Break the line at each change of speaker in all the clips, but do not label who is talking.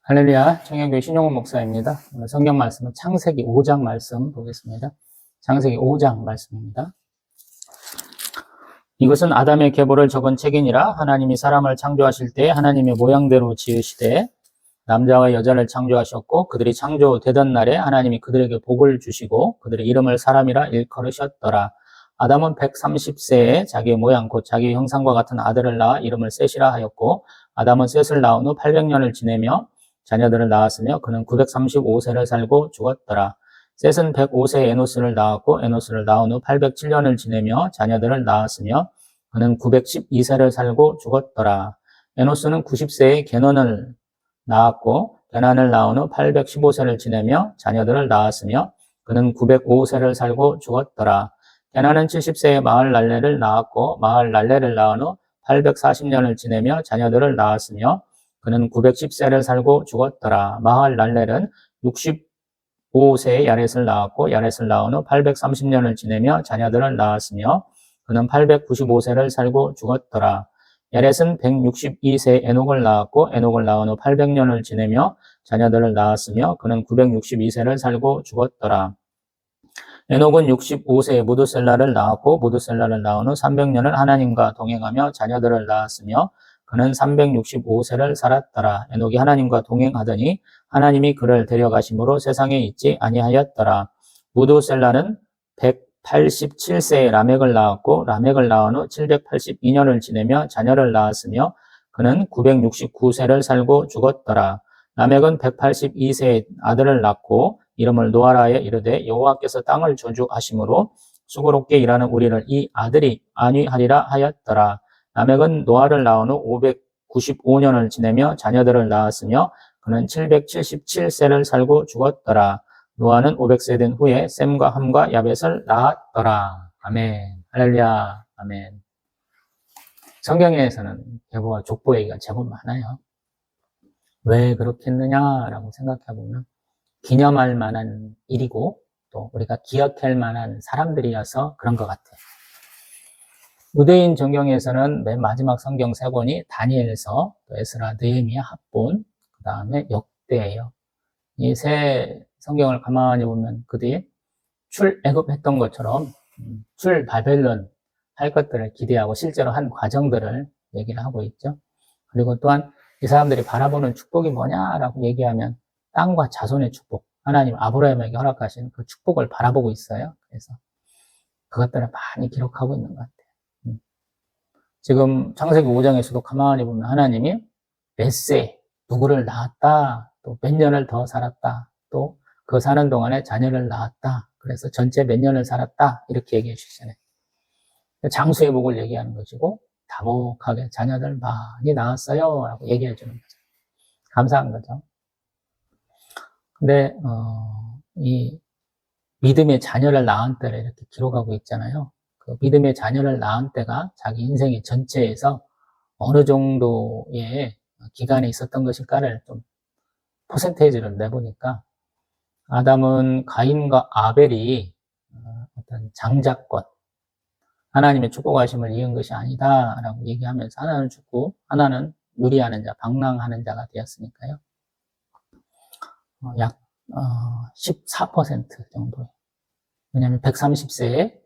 할렐루야, 청양교회 신용훈 목사입니다. 오늘 성경 말씀은 창세기 5장 말씀 보겠습니다. 창세기 5장 말씀입니다. 이것은 아담의 계보를 적은 책이니라. 하나님이 사람을 창조하실 때 하나님의 모양대로 지으시되 남자와 여자를 창조하셨고 그들이 창조되던 날에 하나님이 그들에게 복을 주시고 그들의 이름을 사람이라 일컬으셨더라. 아담은 130세에 자기의 모양 곧 자기의 형상과 같은 아들을 낳아 이름을 셋이라 하였고 아담은 셋을 낳은 후 800년을 지내며 자녀들을 낳았으며 그는 935세를 살고 죽었더라. 셋은 105세에 에노스를 낳았고 에노스를 낳은 후 807년을 지내며 자녀들을 낳았으며 그는 912세를 살고 죽었더라. 에노스는 90세에 게논을 낳았고 게난을 낳은 후 815세를 지내며 자녀들을 낳았으며 그는 905세를 살고 죽었더라. 게난은 70세에 마할랄레를 낳았고 마할랄레를 낳은 후 840년을 지내며 자녀들을 낳았으며 그는 910세를 살고 죽었더라. 마할랄렐은 65세에 야렛을 낳았고 야렛을 낳은 후 830년을 지내며 자녀들을 낳았으며 그는 895세를 살고 죽었더라. 야렛은 162세에 에녹을 낳았고 에녹을 낳은 후 800년을 지내며 자녀들을 낳았으며 그는 962세를 살고 죽었더라. 에녹은 65세에 무드셀라를 낳았고 무드셀라를 낳은 후 300년을 하나님과 동행하며 자녀들을 낳았으며 그는 365세를 살았더라. 에녹이 하나님과 동행하더니 하나님이 그를 데려가심으로 세상에 있지 아니하였더라. 무드셀라는 187세에 라멕을 낳았고 라멕을 낳은 후 782년을 지내며 자녀를 낳았으며 그는 969세를 살고 죽었더라. 라멕은 182세에 아들을 낳고 이름을 노아라에 이르되 여호와께서 땅을 저주하심으로 수고롭게 일하는 우리를 이 아들이 안위하리라 하였더라. 라멕은 노아를 낳은 후 595년을 지내며 자녀들을 낳았으며 그는 777세를 살고 죽었더라. 노아는 500세 된 후에 셈과 함과 야벳을 낳았더라. 아멘. 할렐루야. 아멘. 성경에서는 계보와 족보 얘기가 제법 많아요. 왜 그렇게 했느냐라고 생각해보면 기념할 만한 일이고 또 우리가 기억할 만한 사람들이어서 그런 것 같아요. 유대인 정경에서는 맨 마지막 성경 세 권이 다니엘서, 에스라, 느헤미야, 학본, 그 다음에 역대예요. 이 세 성경을 가만히 보면 그들이 출애굽했던 것처럼 출바벨론 할 것들을 기대하고 실제로 한 과정들을 얘기를 하고 있죠. 그리고 또한 이 사람들이 바라보는 축복이 뭐냐라고 얘기하면 땅과 자손의 축복, 하나님 아브라함에게 허락하신 그 축복을 바라보고 있어요. 그래서 그것들을 많이 기록하고 있는 것 같아요. 지금 창세기 5장에서도 가만히 보면 하나님이 몇 세, 누구를 낳았다, 또 몇 년을 더 살았다, 또 그 사는 동안에 자녀를 낳았다, 그래서 전체 몇 년을 살았다, 이렇게 얘기해 주시잖아요. 장수의 복을 얘기하는 것이고, 다복하게 자녀들 많이 낳았어요, 라고 얘기해 주는 거죠. 감사한 거죠. 근데, 이 믿음의 자녀를 낳은 때를 이렇게 기록하고 있잖아요. 그 믿음의 자녀를 낳은 때가 자기 인생의 전체에서 어느 정도의 기간에 있었던 것일까를 좀 퍼센테이지를 내보니까 아담은 가인과 아벨이 어떤 장자권, 하나님의 축복하심을 이은 것이 아니다라고 얘기하면서 하나는 죽고 하나는 유리하는 자, 방랑하는 자가 되었으니까요. 약 14% 정도예요. 왜냐하면 130세에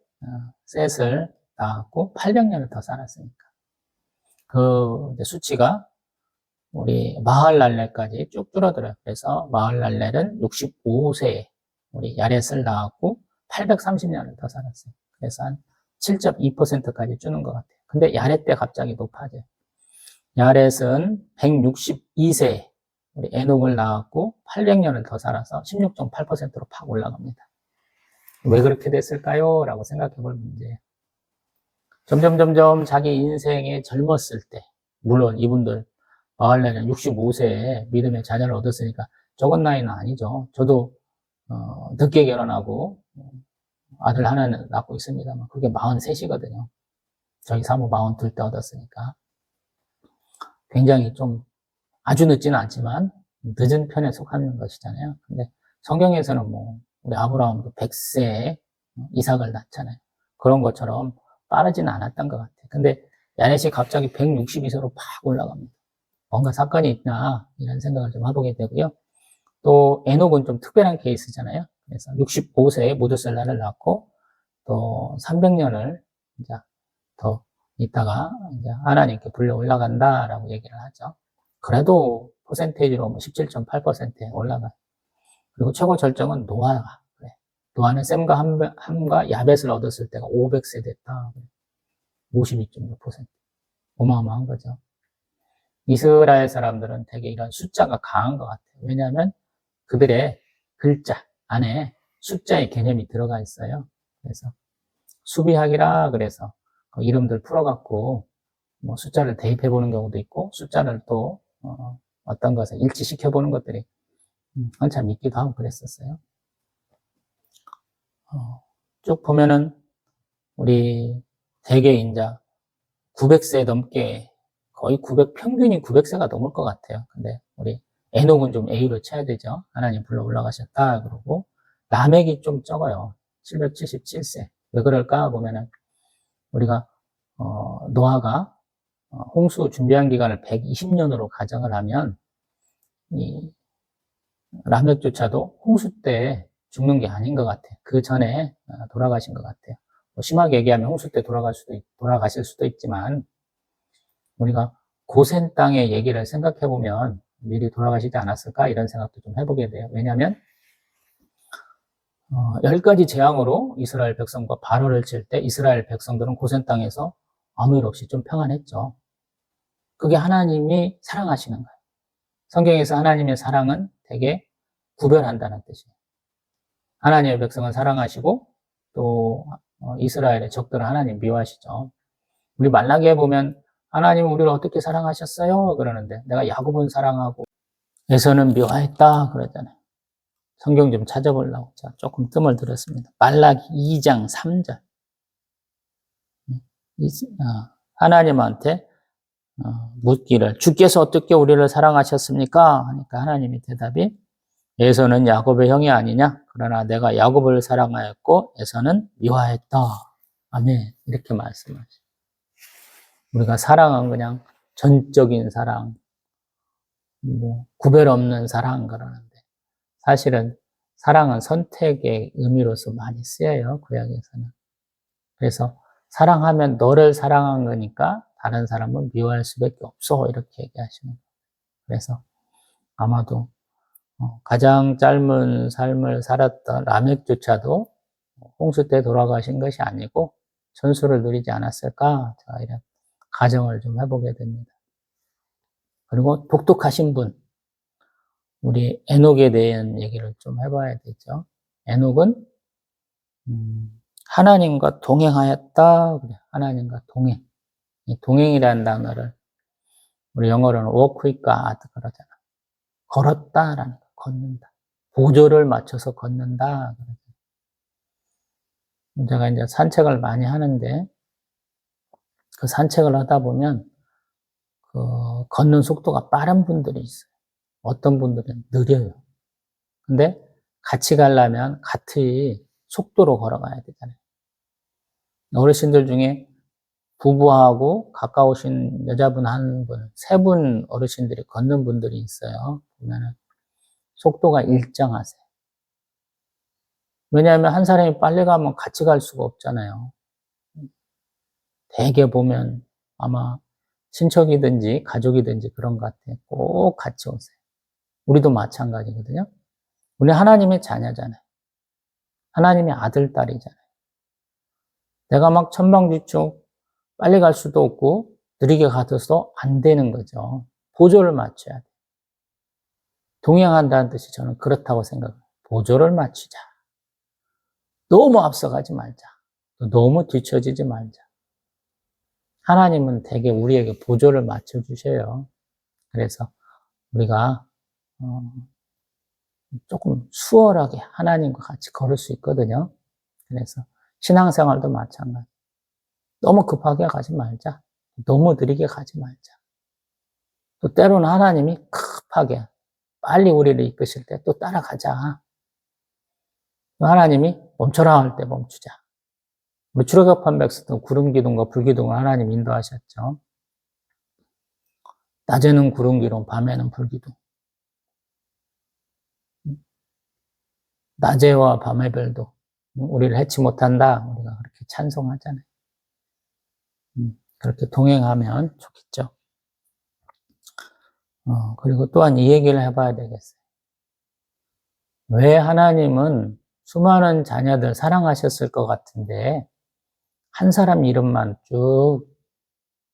셋을 낳았고 800년을 더 살았으니까. 그 수치가 우리 마할랄레까지 쭉 줄어들어요. 그래서 마할랄레는 65세에 우리 야렛을 낳았고 830년을 더 살았어요. 그래서 한 7.2%까지 주는 것 같아요. 근데 야렛 때 갑자기 높아져요. 야렛은 162세에 우리 에녹을 낳았고 800년을 더 살아서 16.8%로 팍 올라갑니다. 왜 그렇게 됐을까요? 라고 생각해 볼 문제예요. 점점 자기 인생에 젊었을 때, 물론 이분들 마할렐레는 65세에 믿음의 자녀를 얻었으니까 적은 나이는 아니죠. 저도 늦게 결혼하고 아들 하나는 낳고 있습니다만 그게 43이거든요. 저희 사모 42 때 얻었으니까 굉장히 좀 아주 늦지는 않지만 늦은 편에 속하는 것이잖아요. 근데 성경에서는 우리 아브라함도 100세에 이삭을 낳잖아요. 그런 것처럼 빠르지는 않았던 것 같아요. 근데 야렛이 갑자기 162세로 팍 올라갑니다. 뭔가 사건이 있나 이런 생각을 좀 해보게 되고요. 또 에녹은 좀 특별한 케이스잖아요. 그래서 65세에 무드셀라를 낳고 또 300년을 이제 더 있다가 이제 하나님께 불려 올라간다라고 얘기를 하죠. 그래도 퍼센테이지로 17.8%에 올라가요. 그리고 최고 절정은 노아가 그래. 노아는 셈과 함과 야벳을 얻었을 때가 500세 됐다. 52.6%. 어마어마한 거죠. 이스라엘 사람들은 되게 이런 숫자가 강한 것 같아요. 왜냐하면 그들의 글자 안에 숫자의 개념이 들어가 있어요. 그래서 수비학이라 그래서 그 이름들 풀어갖고 뭐 숫자를 대입해 보는 경우도 있고 숫자를 또 어떤 것을 일치시켜 보는 것들이 한참 있기도 하고 그랬었어요. 쭉 보면은 우리 대개 이제 900세 넘게 거의 900 평균이 900세가 넘을 것 같아요. 근데 우리 에녹은 좀 A로 쳐야 되죠. 하나님 불러 올라가셨다 그러고 라멕이 좀 적어요. 777세. 왜 그럴까 보면은 우리가 노아가 홍수 준비한 기간을 120년으로 가정을 하면 이 라멕조차도 홍수 때 죽는 게 아닌 것 같아요. 그 전에 돌아가신 것 같아요. 뭐 심하게 얘기하면 홍수 때 돌아가실 수도 있지만 우리가 고센 땅의 얘기를 생각해 보면 미리 돌아가시지 않았을까 이런 생각도 좀 해보게 돼요. 왜냐하면 10가지 재앙으로 이스라엘 백성과 발호를 칠 때 이스라엘 백성들은 고센 땅에서 아무 일 없이 좀 평안했죠. 그게 하나님이 사랑하시는 거예요. 성경에서 하나님의 사랑은 되게 구별한다는 뜻이에요. 하나님의 백성은 사랑하시고 또 이스라엘의 적들은 하나님 미워하시죠. 우리 말라기에 보면 하나님은 우리를 어떻게 사랑하셨어요? 그러는데 내가 야곱은 사랑하고 에서는 미워했다 그러잖아요. 성경 좀 찾아보려고 제가 조금 뜸을 들였습니다. 말라기 2장 3절. 하나님한테 묻기를 주께서 어떻게 우리를 사랑하셨습니까? 하니까 하나님의 대답이 에서는 야곱의 형이 아니냐? 그러나 내가 야곱을 사랑하였고 에서는 미워했다. 아멘. 이렇게 말씀하시죠. 우리가 사랑은 그냥 전적인 사랑, 뭐 구별 없는 사랑 그러는데 사실은 사랑은 선택의 의미로서 많이 쓰여요. 구약에서는. 그래서 사랑하면 너를 사랑한 거니까 다른 사람은 미워할 수밖에 없어 이렇게 얘기하시는 거예요. 그래서 아마도 가장 짧은 삶을 살았던 라멕조차도 홍수 때 돌아가신 것이 아니고 천수를 누리지 않았을까? 제가 이런 가정을 좀 해보게 됩니다. 그리고 독특하신 분, 우리 에녹에 대한 얘기를 좀 해봐야 되죠. 에녹은 하나님과 동행하였다. 하나님과 동행. 이 동행이라는 단어를 우리 영어로는 walk with God 그러잖아. 걸었다라는 거, 걷는다. 보조를 맞춰서 걷는다. 제가 이제 산책을 많이 하는데 그 산책을 하다 보면 그 걷는 속도가 빠른 분들이 있어요. 어떤 분들은 느려요. 근데 같이 가려면 같이 속도로 걸어가야 되잖아요. 어르신들 중에 부부하고 가까우신 여자분 한 분, 세 분 어르신들이 걷는 분들이 있어요. 보면은 속도가 일정하세요. 왜냐하면 한 사람이 빨리 가면 같이 갈 수가 없잖아요. 대개 보면 아마 친척이든지 가족이든지 그런 것 같아요. 꼭 같이 오세요. 우리도 마찬가지거든요. 우리 하나님의 자녀잖아요. 하나님의 아들, 딸이잖아요. 내가 막 천방지축 빨리 갈 수도 없고 느리게 가서도 안 되는 거죠. 보조를 맞춰야 돼요. 동행한다는 뜻이 저는 그렇다고 생각해요. 보조를 맞추자. 너무 앞서가지 말자. 너무 뒤처지지 말자. 하나님은 되게 우리에게 보조를 맞춰주셔요. 그래서 우리가 조금 수월하게 하나님과 같이 걸을 수 있거든요. 그래서 신앙생활도 마찬가지. 너무 급하게 가지 말자. 너무 느리게 가지 말자. 또 때로는 하나님이 급하게 빨리 우리를 이끄실 때 또 따라가자. 하나님이 멈춰라 할 때 멈추자. 우리 출애굽한 백성도 구름 기둥과 불 기둥을 하나님 인도하셨죠. 낮에는 구름 기둥, 밤에는 불기둥. 낮에와 밤의 별도 우리를 해치 못한다. 우리가 그렇게 찬송하잖아요. 그렇게 동행하면 좋겠죠. 그리고 또한 이 얘기를 해봐야 되겠어요. 왜 하나님은 수많은 자녀들 사랑하셨을 것 같은데 한 사람 이름만 쭉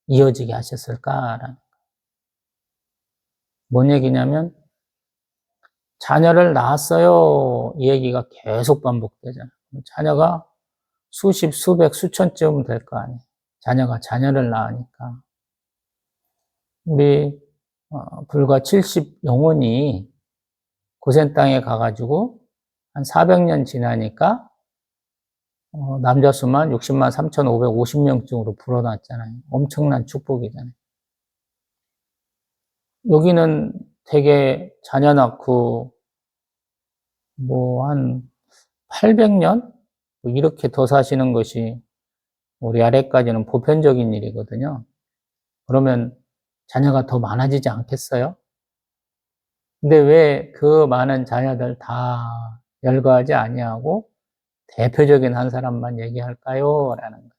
이어지게 하셨을까라는. 뭔 얘기냐면 자녀를 낳았어요. 이 얘기가 계속 반복되잖아요. 자녀가 수십, 수백, 수천쯤 될 거 아니에요. 자녀가 자녀를 낳으니까. 우리 불과 70 영혼이 고센 땅에 가가지고 한 400년 지나니까 남자 수만 60만 3,550명쯤으로 불어났잖아요. 엄청난 축복이잖아요. 여기는 되게 자녀 낳고 한 800년 이렇게 더 사시는 것이 우리 아래까지는 보편적인 일이거든요. 그러면 자녀가 더 많아지지 않겠어요? 근데 왜 그 많은 자녀들 다 열거하지 아니하고 대표적인 한 사람만 얘기할까요? 라는 거예요.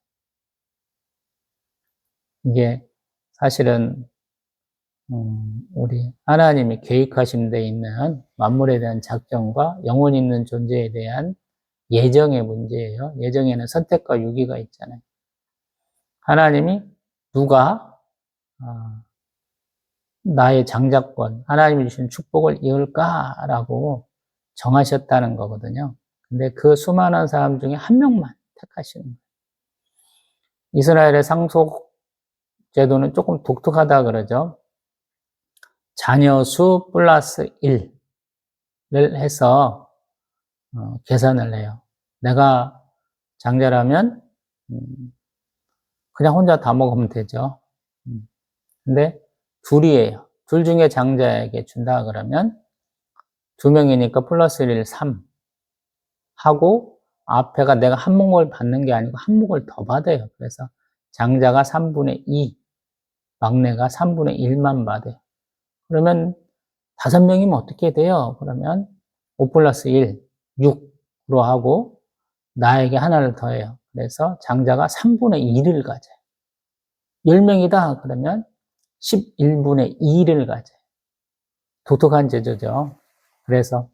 이게 사실은 우리 하나님이 계획하신 데 있는 만물에 대한 작정과 영혼 있는 존재에 대한 예정의 문제예요. 예정에는 선택과 유기가 있잖아요. 하나님이 누가 나의 장자권, 하나님이 주신 축복을 이을까라고 정하셨다는 거거든요. 근데 그 수많은 사람 중에 한 명만 택하시는 거예요. 이스라엘의 상속 제도는 조금 독특하다 그러죠. 자녀 수 플러스 1을 해서 계산을 해요. 내가 장자라면 그냥 혼자 다 먹으면 되죠. 근데 둘이에요. 둘 중에 장자에게 준다 그러면 2명이니까 플러스 1, 3 하고 앞에가 내가 한 몫을 받는 게 아니고 한 몫을 더 받아요. 그래서 장자가 3분의 2, 막내가 3분의 1만 받아요. 그러면 5명이면 어떻게 돼요? 그러면 5 플러스 1, 6으로 하고 나에게 하나를 더해요. 그래서 장자가 3분의 2를 가져요. 10명이다 그러면 11분의 2를 가져요. 독특한 제도죠. 그래서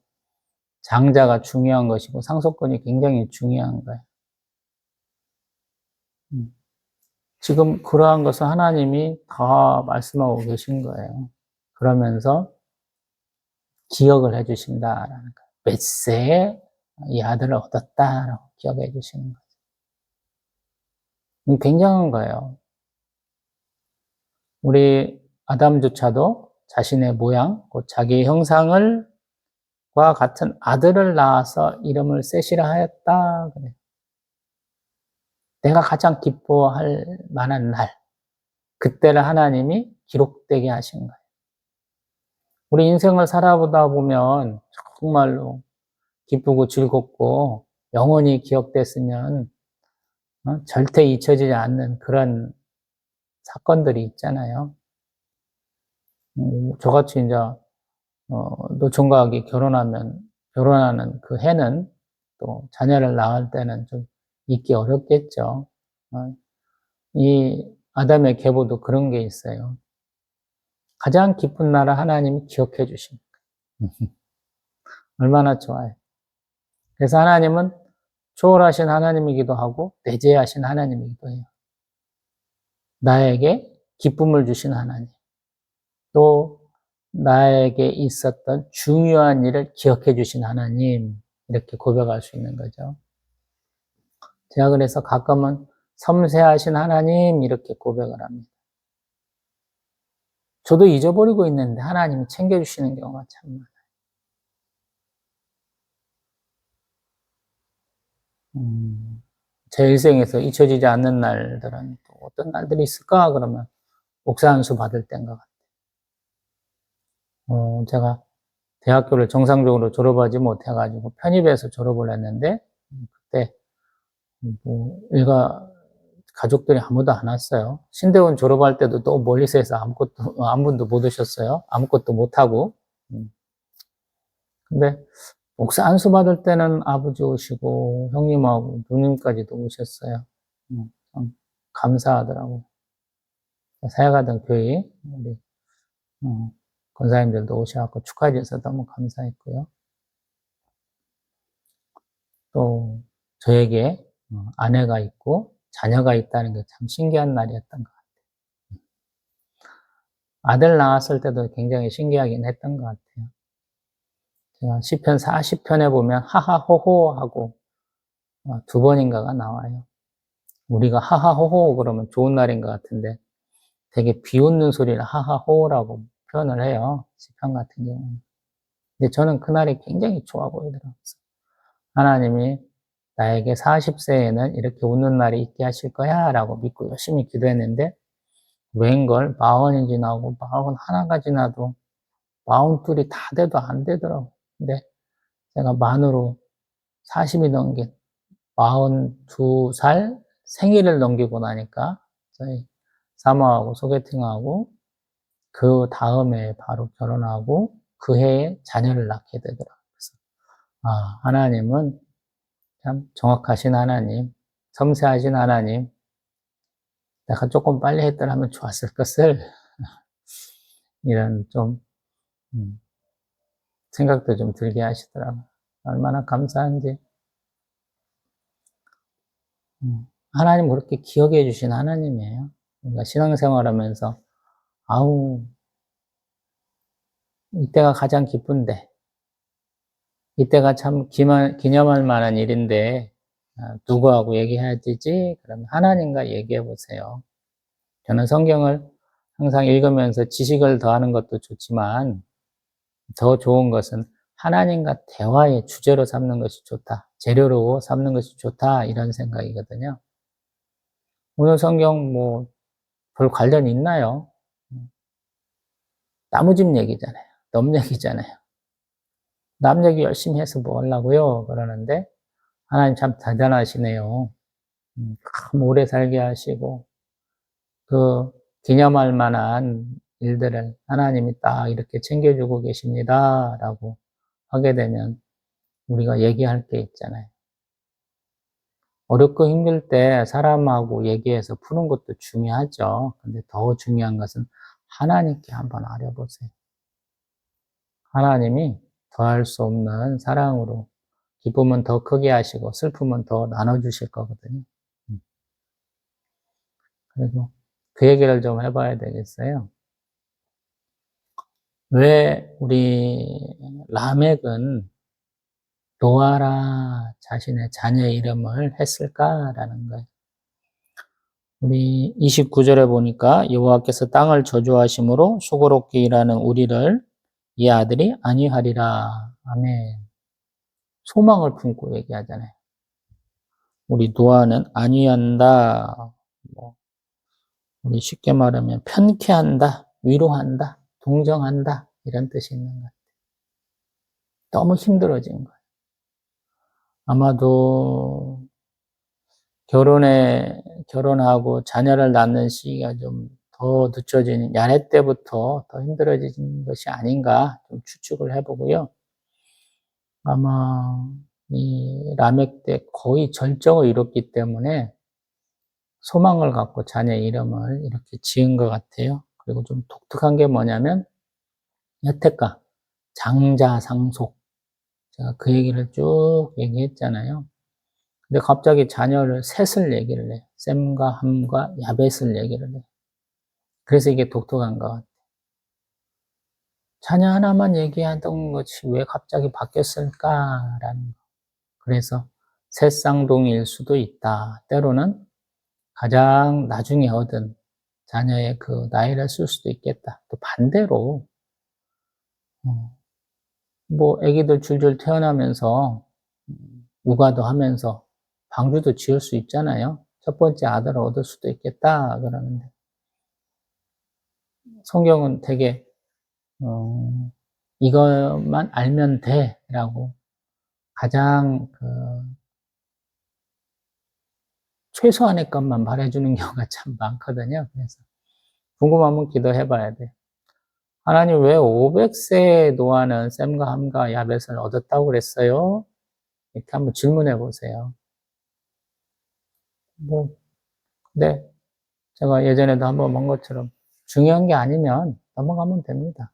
장자가 중요한 것이고 상속권이 굉장히 중요한 거예요. 지금 그러한 것을 하나님이 다 말씀하고 계신 거예요. 그러면서 기억을 해주신다라는 거예요. 몇 세에 이 아들을 얻었다라고 기억해 주시는 거죠. 굉장한 거예요. 우리 아담조차도 자신의 모양, 곧 자기의 형상을 과 같은 아들을 낳아서 이름을 셋이라 하였다. 그래요. 내가 가장 기뻐할 만한 날, 그때를 하나님이 기록되게 하신 거예요. 우리 인생을 살아보다 보면 정말로 기쁘고 즐겁고 영원히 기억됐으면 절대 잊혀지지 않는 그런 사건들이 있잖아요. 저같이 이제 노총각이 결혼하는 그 해는 또 자녀를 낳을 때는 좀 잊기 어렵겠죠. 이 아담의 계보도 그런 게 있어요. 가장 기쁜 날을 하나님이 기억해 주십니다. 얼마나 좋아요. 그래서 하나님은 초월하신 하나님이기도 하고 내재하신 하나님이기도 해요. 나에게 기쁨을 주신 하나님. 또 나에게 있었던 중요한 일을 기억해 주신 하나님. 이렇게 고백할 수 있는 거죠. 제가 그래서 가끔은 섬세하신 하나님 이렇게 고백을 합니다. 저도 잊어버리고 있는데 하나님이 챙겨주시는 경우가 참 많아요. 제 일생에서 잊혀지지 않는 날들은 또 어떤 날들이 있을까? 그러면 목사 안수 받을 때인 것 같아요. 제가 대학교를 정상적으로 졸업하지 못해가지고 편입해서 졸업을 했는데 그때 가족들이 아무도 안 왔어요. 신대원 졸업할 때도 또 멀리서 해서 아무것도 못 오셨어요. 아무것도 못하고. 근데 목사 안수 받을 때는 아버지 오시고 형님하고 누님까지도 오셨어요. 참 감사하더라고요. 사역하던 교회 우리 권사님들도 오셔서 축하해 주셔서 너무 감사했고요. 또 저에게 아내가 있고 자녀가 있다는 게 참 신기한 날이었던 것 같아요. 아들 낳았을 때도 굉장히 신기하긴 했던 것 같아요. 제가 시편 40편에 보면 하하호호 하고 두 번인가가 나와요. 우리가 하하호호 그러면 좋은 날인 것 같은데 되게 비웃는 소리를 하하호호라고 표현을 해요. 시편 같은 경우는. 근데 저는 그날이 굉장히 좋아 보이더라고요. 하나님이 나에게 40세에는 이렇게 웃는 날이 있게 하실 거야 라고 믿고 열심히 기도했는데 웬걸 40이 지나고 41가 지나도 42이 다 돼도 안 되더라고요. 근데 제가 만으로 40이 넘긴 42살 생일을 넘기고 나니까 저희 사모하고 소개팅하고 그 다음에 바로 결혼하고 그 해에 자녀를 낳게 되더라고요. 그래서 하나님은 참 정확하신 하나님, 섬세하신 하나님, 내가 조금 빨리 했더라면 좋았을 것을 이런 좀 생각도 좀 들게 하시더라고요. 얼마나 감사한지. 하나님 그렇게 기억해 주신 하나님이에요. 우리가 신앙생활하면서 아우 이때가 가장 기쁜데 이때가 참 기념할 만한 일인데 누구하고 얘기해야 되지? 그러면 하나님과 얘기해 보세요. 저는 성경을 항상 읽으면서 지식을 더하는 것도 좋지만 더 좋은 것은 하나님과 대화의 주제로 삼는 것이 좋다. 재료로 삼는 것이 좋다. 이런 생각이거든요. 오늘 성경 별 관련 있나요? 나무집 얘기잖아요. 넘 얘기잖아요. 남 얘기 열심히 해서 뭐 하려고요? 그러는데 하나님 참 대단하시네요. 참 오래 살게 하시고 그 기념할 만한 일들을 하나님이 딱 이렇게 챙겨주고 계십니다. 라고 하게 되면 우리가 얘기할 게 있잖아요. 어렵고 힘들 때 사람하고 얘기해서 푸는 것도 중요하죠. 근데 더 중요한 것은 하나님께 한번 알아보세요. 하나님이 더할 수 없는 사랑으로 기쁨은 더 크게 하시고 슬픔은 더 나눠주실 거거든요. 그래서 그 얘기를 좀 해봐야 되겠어요. 왜 우리 라멕은 노아라 자신의 자녀의 이름을 했을까라는 거예요. 우리 29절에 보니까 여호와께서 땅을 저주하심으로 수고롭게 일하는 우리를 이 아들이 안위하리라. 아멘. 소망을 품고 얘기하잖아요. 우리 노아는 안위한다. 우리 쉽게 말하면 편케한다, 위로한다, 동정한다 이런 뜻이 있는 거예요. 너무 힘들어진 거예요. 아마도 결혼하고 자녀를 낳는 시기가 좀 더 늦춰진 야레 때부터 더 힘들어진 것이 아닌가 좀 추측을 해보고요. 아마 이 라멕 때 거의 절정을 이뤘기 때문에 소망을 갖고 자녀 이름을 이렇게 지은 것 같아요. 그리고 좀 독특한 게 뭐냐면 여태까 장자상속 제가 그 얘기를 쭉 얘기했잖아요. 근데 갑자기 자녀를 셋을 얘기를 해요. 셈과 함과 야벳을 얘기를 해요. 그래서 이게 독특한 것 같아요. 자녀 하나만 얘기하던 것이 왜 갑자기 바뀌었을까라는 거. 그래서 셋 쌍둥이일 수도 있다. 때로는 가장 나중에 얻은 자녀의 그 나이를 쓸 수도 있겠다. 또 반대로 아기들 줄줄 태어나면서 육아도 하면서 방주도 지을 수 있잖아요. 첫 번째 아들을 얻을 수도 있겠다 그러는데 성경은 되게 이것만 알면 돼라고 가장 최소한의 것만 말해주는 경우가 참 많거든요. 그래서 궁금하면 기도해 봐야 돼요. 하나님 왜 500세에 노아는 셈과 함과 야벳을 얻었다고 그랬어요? 이렇게 한번 질문해 보세요. 근데 제가 예전에도 한번 본 것처럼 중요한 게 아니면 넘어가면 됩니다.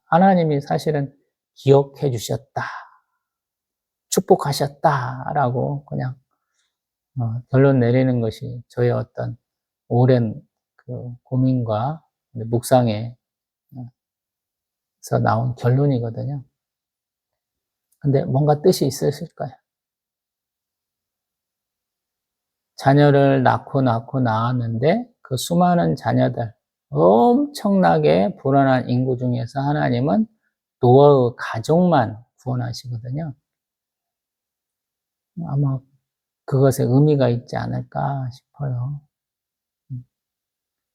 하나님이 사실은 기억해 주셨다, 축복하셨다라고 그냥 결론 내리는 것이 저의 어떤 오랜 그 고민과 묵상에서 나온 결론이거든요. 근데 뭔가 뜻이 있으실까요? 자녀를 낳고 낳았는데 그 수많은 자녀들, 엄청나게 불안한 인구 중에서 하나님은 노아의 가족만 구원하시거든요. 아마 그것에 의미가 있지 않을까 싶어요.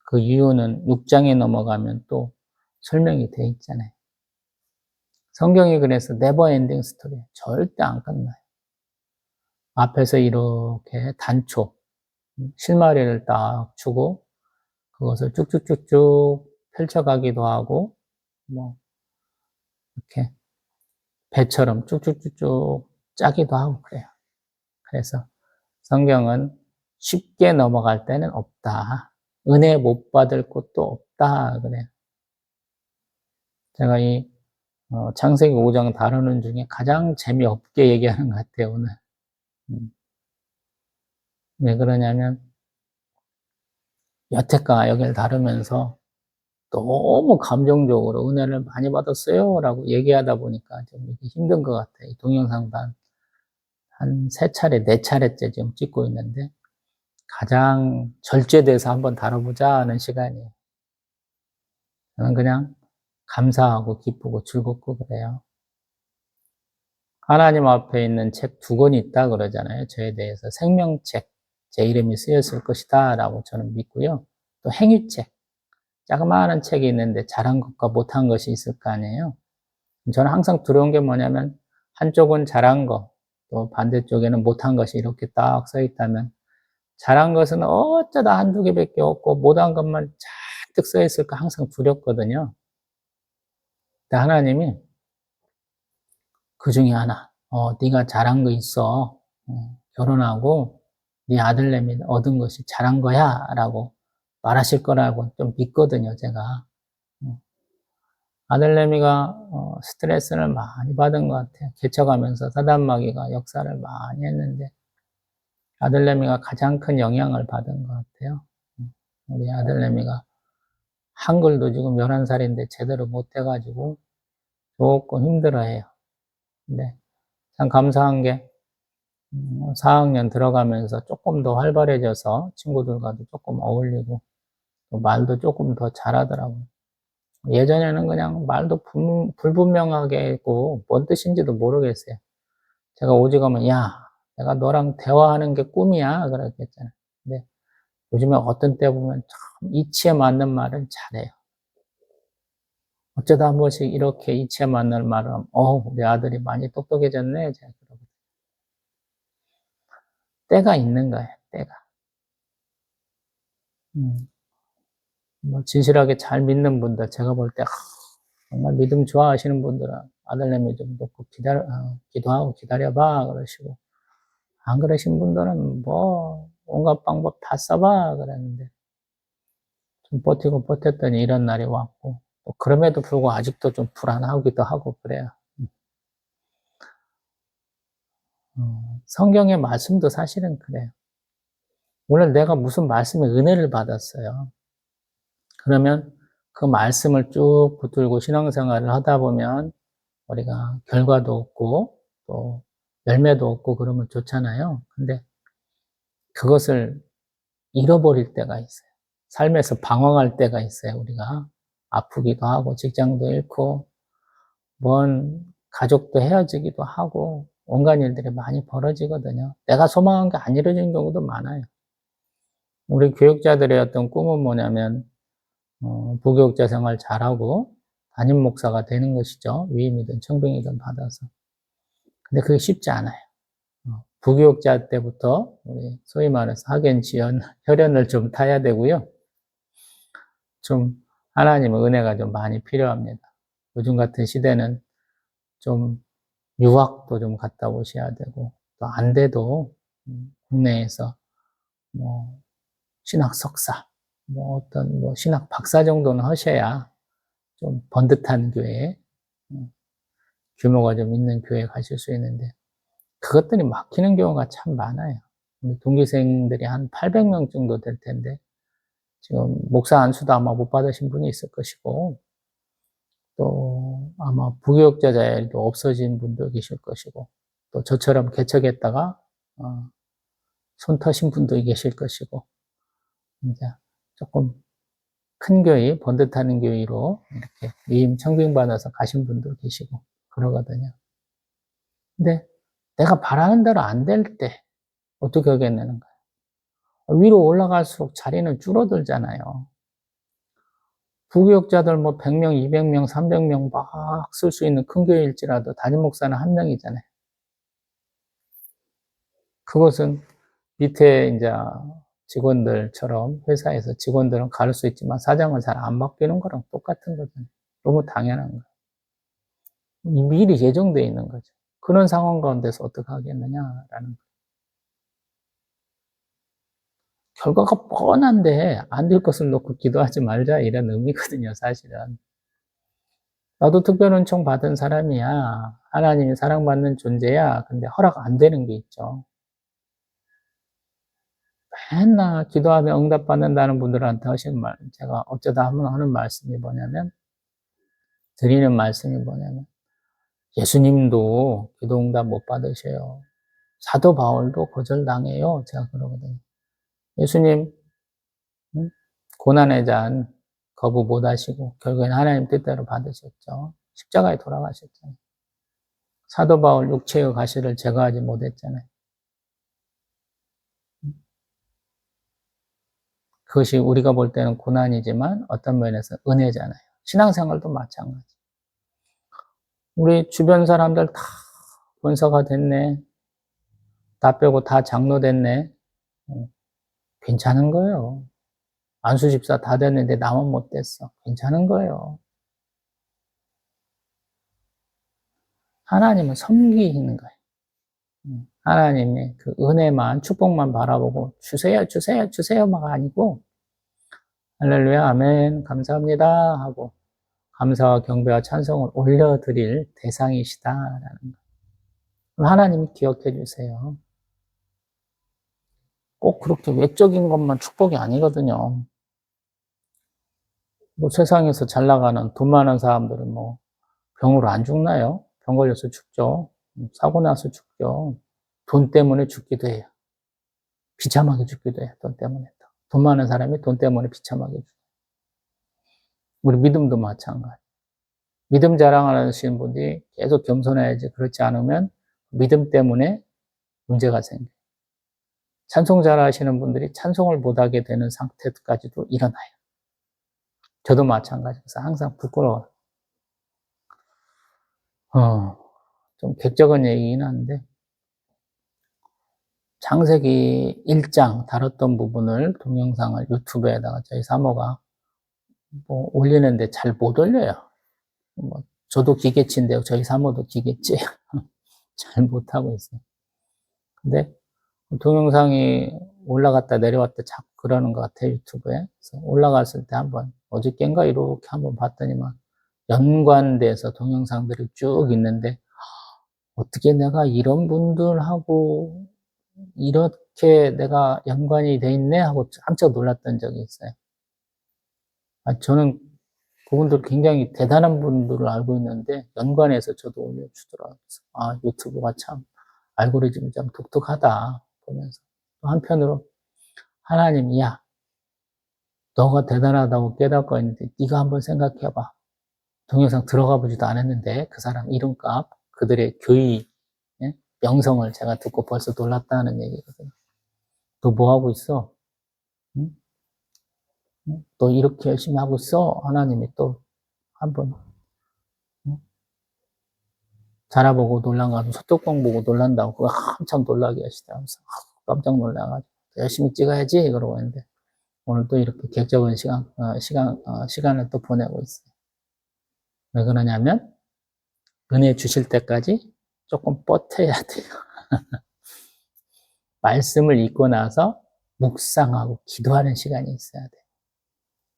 그 이유는 6장에 넘어가면 또 설명이 돼 있잖아요. 성경이 그래서 네버 엔딩 스토리, 절대 안 끝나요. 앞에서 이렇게 단초, 실마리를 딱 주고 그것을 쭉쭉쭉쭉 펼쳐가기도 하고 이렇게 배처럼 쭉쭉쭉쭉 짜기도 하고 그래요. 그래서 성경은 쉽게 넘어갈 때는 없다. 은혜 못 받을 곳도 없다. 그래요. 제가 이 창세기 5장 다루는 중에 가장 재미없게 얘기하는 것 같아요, 오늘. 왜 그러냐면 여태까지 여기를 다루면서 너무 감정적으로 은혜를 많이 받았어요 라고 얘기하다 보니까 좀 힘든 것 같아요. 이 동영상도 한 3차례, 4차례째 지금 찍고 있는데 가장 절제돼서 한번 다뤄보자 하는 시간이에요. 저는 그냥 감사하고 기쁘고 즐겁고 그래요. 하나님 앞에 있는 책 2권이 있다 그러잖아요. 저에 대해서 생명책, 제 이름이 쓰였을 것이다 라고 저는 믿고요. 또 행위책, 자그마한 책이 있는데 잘한 것과 못한 것이 있을 거 아니에요. 저는 항상 두려운 게 뭐냐면 한쪽은 잘한 거, 또 반대쪽에는 못한 것이 이렇게 딱 써 있다면 잘한 것은 어쩌다 한두 개밖에 없고 못한 것만 잔뜩 써 있을까 항상 두렵거든요. 근데 하나님이 그 중에 하나, 네가 잘한 거 있어. 결혼하고 네 아들내미 얻은 것이 잘한 거야 라고 말하실 거라고 좀 믿거든요, 제가. 아들내미가 스트레스를 많이 받은 것 같아요. 개척하면서 사단마귀가 역사를 많이 했는데 아들내미가 가장 큰 영향을 받은 것 같아요. 우리 아들내미가 한글도 지금 11살인데 제대로 못해가지고 조금 힘들어해요. 근데 참 감사한 게 4학년 들어가면서 조금 더 활발해져서 친구들과도 조금 어울리고 또 말도 조금 더 잘하더라고요. 예전에는 그냥 말도 불분명하게 했고 뭔 뜻인지도 모르겠어요. 제가 오직하면 야 내가 너랑 대화하는 게 꿈이야 그랬겠잖아요. 근데 요즘에 어떤 때 보면 참 이치에 맞는 말은 잘해요. 어쩌다 한 번씩 이렇게 이치에 맞는 말을 하면 우리 아들이 많이 똑똑해졌네. 제가 그러거든요. 때가 있는 거예요. 때가. 진실하게 잘 믿는 분들 제가 볼 때 정말 믿음 좋아하시는 분들은 아들내미 좀 놓고 기도하고 기다려봐 그러시고 안 그러신 분들은 뭐 온갖 방법 다 써봐 그랬는데 좀 버티고 버텼더니 이런 날이 왔고 또 그럼에도 불구하고 아직도 좀 불안하기도 하고 그래요. 성경의 말씀도 사실은 그래요. 오늘 내가 무슨 말씀에 은혜를 받았어요. 그러면 그 말씀을 쭉 붙들고 신앙생활을 하다 보면 우리가 결과도 없고 또 열매도 없고 그러면 좋잖아요. 근데 그것을 잃어버릴 때가 있어요. 삶에서 방황할 때가 있어요. 우리가 아프기도 하고 직장도 잃고 먼 가족도 헤어지기도 하고 온갖 일들이 많이 벌어지거든요. 내가 소망한 게 안 이루어진 경우도 많아요. 우리 교육자들의 어떤 꿈은 뭐냐면 부교육자 생활 잘하고 담임 목사가 되는 것이죠. 위임이든 청빙이든 받아서. 근데 그게 쉽지 않아요. 부교육자 때부터 우리 소위 말해서 학연지연, 혈연을 좀 타야 되고요. 좀 하나님의 은혜가 좀 많이 필요합니다. 요즘 같은 시대는 좀 유학도 좀 갔다 오셔야 되고, 또 안 돼도 국내에서 뭐 신학 석사, 뭐 어떤 뭐 신학 박사 정도는 하셔야 좀 번듯한 교회, 규모가 좀 있는 교회 가실 수 있는데, 그것들이 막히는 경우가 참 많아요. 우리 동기생들이 한 800명 정도 될 텐데, 지금 목사 안수도 아마 못 받으신 분이 있을 것이고, 또 아마 부교육자 자율도 없어진 분도 계실 것이고, 또 저처럼 개척했다가 손 터신 분도 계실 것이고, 이제 조금 큰 교회, 번듯한 교회로 이렇게 위임 청빙받아서 가신 분도 계시고 그러거든요. 근데 내가 바라는 대로 안 될 때 어떻게 하겠냐는 거예요. 위로 올라갈수록 자리는 줄어들잖아요. 부교육자들 뭐 100명, 200명, 300명 막 쓸 수 있는 큰 교회일지라도 담임 목사는 한 명이잖아요. 그것은 밑에 이제 직원들처럼 회사에서 직원들은 가를 수 있지만 사장은 잘 안 바뀌는 거랑 똑같은 거잖아요. 너무 당연한 거예요. 미리 예정되어 있는 거죠. 그런 상황 가운데서 어떻게 하겠느냐라는 거예요. 결과가 뻔한데 안 될 것을 놓고 기도하지 말자 이런 의미거든요, 사실은. 나도 특별은총 받은 사람이야. 하나님이 사랑받는 존재야. 근데 허락 안 되는 게 있죠. 맨날 기도하면 응답받는다는 분들한테 하시는 말, 제가 어쩌다 한번 하는 말씀이 뭐냐면, 드리는 말씀이 뭐냐면, 예수님도 기도 응답 못 받으셔요. 사도 바울도 거절당해요. 제가 그러거든요. 예수님, 고난의 잔 거부 못 하시고, 결국엔 하나님 뜻대로 받으셨죠. 십자가에 돌아가셨잖아요. 사도 바울 육체의 가시를 제거하지 못했잖아요. 그것이 우리가 볼 때는 고난이지만 어떤 면에서 은혜잖아요. 신앙생활도 마찬가지. 우리 주변 사람들 다 권사가 됐네. 나 빼고 다 장로 됐네. 괜찮은 거예요. 안수 집사 다 됐는데 나만 못 됐어. 괜찮은 거예요. 하나님은 섬기시는 거예요. 하나님의 그 은혜만, 축복만 바라보고 주세요, 주세요, 주세요가 아니고 할렐루야, 아멘, 감사합니다 하고 감사와 경배와 찬송을 올려드릴 대상이시다라는 거. 하나님이 기억해 주세요. 꼭 그렇게 외적인 것만 축복이 아니거든요. 뭐 세상에서 잘 나가는 돈 많은 사람들은 뭐 병으로 안 죽나요? 병 걸려서 죽죠. 사고 나서 죽죠. 돈 때문에 죽기도 해요. 비참하게 죽기도 해요. 돈 때문에. 돈 많은 사람이 돈 때문에 비참하게 죽어요. 우리 믿음도 마찬가지. 믿음 자랑하시는 분들이 계속 겸손해야지 그렇지 않으면 믿음 때문에 문제가 생겨요. 찬송 잘하시는 분들이 찬송을 못하게 되는 상태까지도 일어나요. 저도 마찬가지여서 항상 부끄러워요. 좀 객적인 얘기긴 한데 창세기 1장 다뤘던 부분을 동영상을 유튜브에다가 저희 사모가 뭐 올리는데 잘 못 올려요. 뭐 저도 기계치인데요. 저희 사모도 기계치. 잘 못하고 있어요. 근데 동영상이 올라갔다 내려왔다 자꾸 그러는 것 같아요, 유튜브에. 그래서 올라갔을 때 한번, 어저께인가 이렇게 한번 봤더니만 연관돼서 동영상들이 쭉 있는데, 어떻게 내가 이런 분들하고 이렇게 내가 연관이 돼 있네? 하고 깜짝 놀랐던 적이 있어요. 저는 그분들 굉장히 대단한 분들을 알고 있는데, 연관해서 저도 올려주더라고요. 유튜브가 참 알고리즘이 좀 독특하다 보면서. 또 한편으로 하나님이 야 너가 대단하다고 깨닫고 있는데 네가 한번 생각해봐. 동영상 들어가 보지도 않았는데 그 사람 이름값 그들의 교의 명성을 제가 듣고 벌써 놀랐다는 얘기거든요. 너 뭐 하고 있어? 응? 너 이렇게 열심히 하고 있어? 하나님이 또 한번 자라보고 놀란가면 소뚜껑 보고 놀란다고 그거 한참 놀라게 하시더라고요. 깜짝 놀라가지고 열심히 찍어야지 그러고 있는데 오늘 또 이렇게 객적은 시간을 또 보내고 있어요. 왜 그러냐면 은혜 주실 때까지 조금 버텨야 돼요. 말씀을 읽고 나서 묵상하고 기도하는 시간이 있어야 돼요.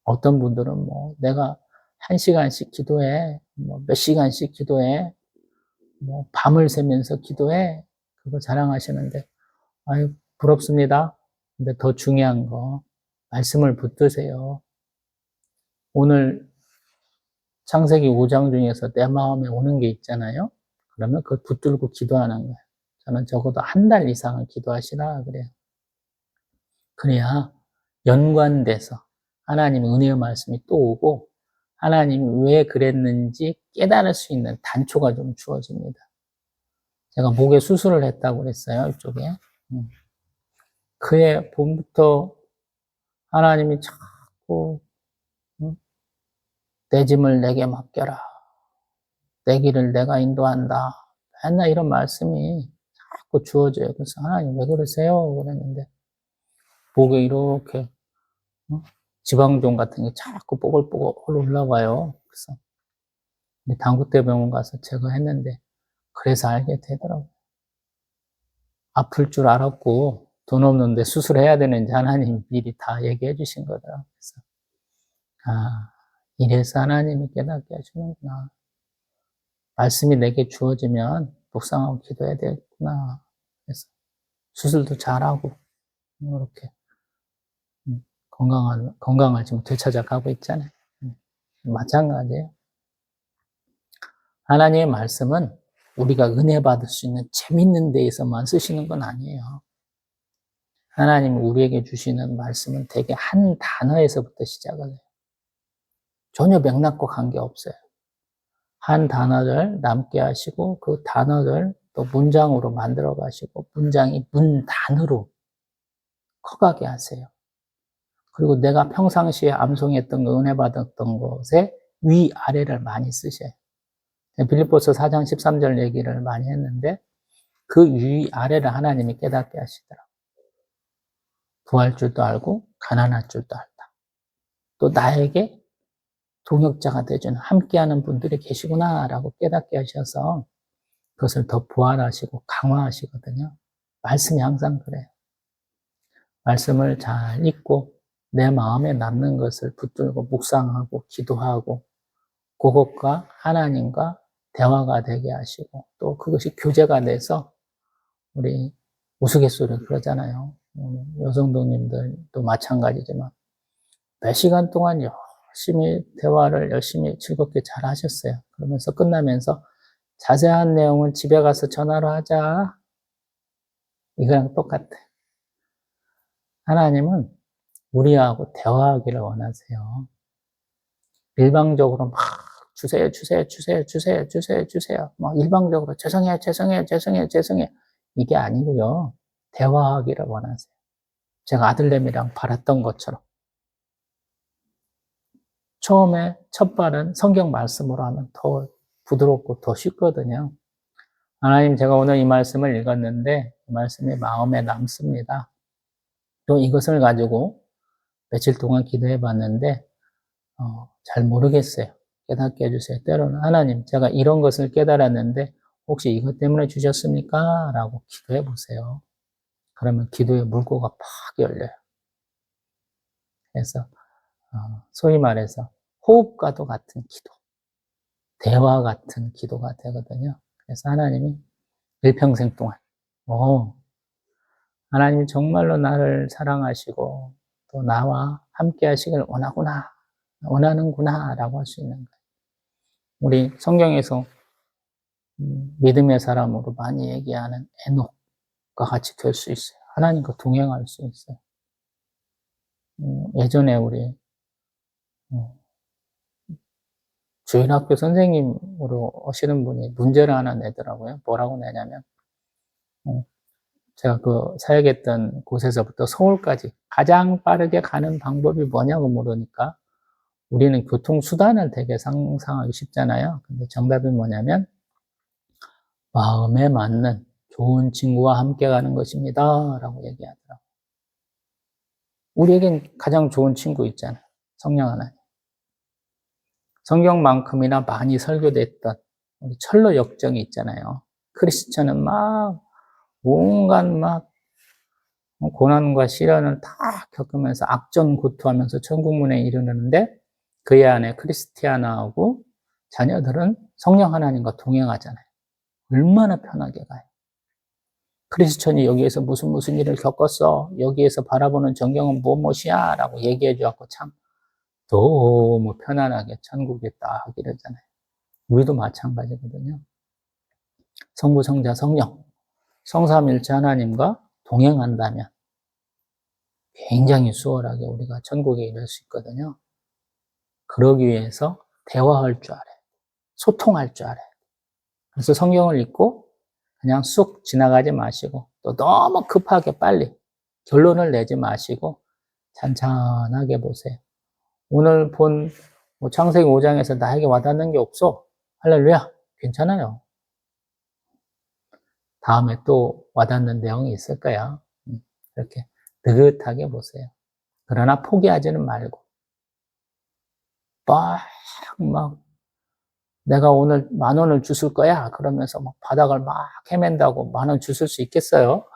어떤 분들은 뭐 내가 1시간씩 기도해, 뭐 몇 시간씩 기도해, 뭐 밤을 새면서 기도해, 그거 자랑하시는데 아유 부럽습니다. 근데 더 중요한 거 말씀을 붙드세요. 오늘 창세기 5장 중에서 내 마음에 오는 게 있잖아요. 그러면 그걸 붙들고 기도하는 거예요. 저는 적어도 한 달 이상은 기도하시라 그래요. 그래야 연관돼서 하나님의 은혜의 말씀이 또 오고 하나님이 왜 그랬는지 깨달을 수 있는 단초가 좀 주어집니다. 제가 목에 수술을 했다고 그랬어요. 이쪽에. 그해 봄부터 하나님이 자꾸 내 짐을 내게 맡겨라. 내 길을 내가 인도한다. 맨날 이런 말씀이 자꾸 주어져요. 그래서 하나님 왜 그러세요? 그랬는데 목에 이렇게 지방종 같은 게 자꾸 뽀글뽀글 올라와요. 그래서 당구대병원 가서 제거했는데 그래서 알게 되더라고요. 아플 줄 알았고 돈 없는데 수술해야 되는지 하나님 미리 다 얘기해 주신 거더라고요. 그래서 이래서 하나님이 깨닫게 해주는구나. 말씀이 내게 주어지면 묵상하고 기도해야 되겠구나. 그래서 수술도 잘하고 이렇게 건강을 지금 되찾아가고 있잖아요. 마찬가지예요. 하나님의 말씀은 우리가 은혜 받을 수 있는 재밌는 데에서만 쓰시는 건 아니에요. 하나님 우리에게 주시는 말씀은 대개 한 단어에서부터 시작을 해요. 전혀 맥락과 관계없어요. 한 단어를 남게 하시고 그 단어를 또 문장으로 만들어 가시고 문장이 문단으로 커가게 하세요. 그리고 내가 평상시에 암송했던 거, 은혜 받았던 것에 위아래를 많이 쓰셔요. 빌립보서 4장 13절 얘기를 많이 했는데 그 위아래를 하나님이 깨닫게 하시더라고요. 부할 줄도 알고 가난할 줄도 알다. 또 나에게 동역자가 되주는 함께하는 분들이 계시구나라고 깨닫게 하셔서 그것을 더 부활하시고 강화하시거든요. 말씀이 항상 그래요. 말씀을 잘 읽고 내 마음에 남는 것을 붙들고 묵상하고 기도하고 그것과 하나님과 대화가 되게 하시고 또 그것이 교제가 돼서 우리 우스갯소리 그러잖아요. 여성동님들도 마찬가지지만 몇 시간 동안 열심히 대화를 열심히 즐겁게 잘 하셨어요. 그러면서 끝나면서 자세한 내용은 집에 가서 전화로 하자. 이거랑 똑같아. 하나님은 우리하고 대화하기를 원하세요. 일방적으로 막 주세요. 막 일방적으로 죄송해요. 이게 아니고요. 대화하기를 원하세요. 제가 아들내미랑 바랐던 것처럼. 처음에 첫 발은 성경 말씀으로 하면 더 부드럽고 더 쉽거든요. 하나님, 제가 오늘 이 말씀을 읽었는데 이 말씀이 마음에 남습니다. 또 이것을 가지고 며칠 동안 기도해 봤는데 잘 모르겠어요. 깨닫게 해주세요. 때로는 하나님, 제가 이런 것을 깨달았는데 혹시 이것 때문에 주셨습니까? 라고 기도해 보세요. 그러면 기도의 물꼬가 팍 열려요. 그래서 소위 말해서 호흡과도 같은 기도, 대화 같은 기도가 되거든요. 그래서 하나님이 일평생 동안 하나님이 정말로 나를 사랑하시고 또 나와 함께 하시길 원하는구나 라고 할 수 있는 거예요. 우리 성경에서 믿음의 사람으로 많이 얘기하는 에녹과 같이 될 수 있어요. 하나님과 동행할 수 있어요. 예전에 우리 주일학교 선생님으로 오시는 분이 문제를 하나 내더라고요. 뭐라고 내냐면 제가 그 사역했던 곳에서부터 서울까지 가장 빠르게 가는 방법이 뭐냐고 물으니까 우리는 교통수단을 되게 상상하기 쉽잖아요. 근데 정답이 뭐냐면 마음에 맞는 좋은 친구와 함께 가는 것입니다. 라고 얘기하더라고요. 우리에겐 가장 좋은 친구 있잖아요. 성령 하나님. 성경만큼이나 많이 설교됐던 우리 철로 역정이 있잖아요. 크리스천은 막 온갖 막 고난과 시련을 다 겪으면서 악전고투하면서 천국문에 이르는데 그의 아내 크리스티아나하고 자녀들은 성령 하나님과 동행하잖아요. 얼마나 편하게 가요. 크리스천이 여기에서 무슨 일을 겪었어. 여기에서 바라보는 전경은 무엇이야? 라고 얘기해 주었고 참 너무 편안하게 천국에 딱 이러잖아요. 우리도 마찬가지거든요. 성부, 성자, 성령, 성삼일체 하나님과 동행한다면 굉장히 수월하게 우리가 천국에 이를 수 있거든요. 그러기 위해서 대화할 줄 알아요. 소통할 줄 알아요. 그래서 성경을 읽고 그냥 쑥 지나가지 마시고 또 너무 급하게 빨리 결론을 내지 마시고 찬찬하게 보세요. 오늘 본 창세기 5장에서 나에게 와닿는 게 없어. 할렐루야. 괜찮아요. 다음에 또 와닿는 내용이 있을 거야. 이렇게 느긋하게 보세요. 그러나 포기하지는 말고 막 내가 오늘 10,000원을 주실 거야. 그러면서 막 바닥을 막 헤맨다고 10,000원 주실 수 있겠어요?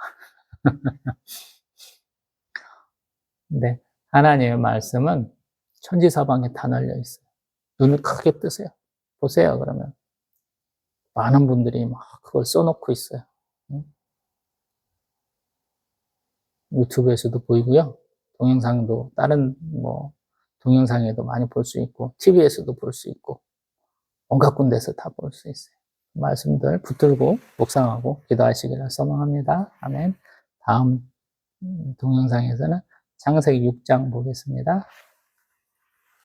근데 하나님의 말씀은 천지사방에 다 널려 있어요. 눈을 크게 뜨세요. 보세요. 그러면 많은 분들이 막 그걸 써놓고 있어요. 유튜브에서도 보이고요. 동영상도 다른 동영상에도 많이 볼 수 있고 TV에서도 볼 수 있고 온갖 군데서 다 볼 수 있어요. 말씀들 붙들고 묵상하고 기도하시기를 소망합니다. 아멘. 다음 동영상에서는 창세기 6장 보겠습니다.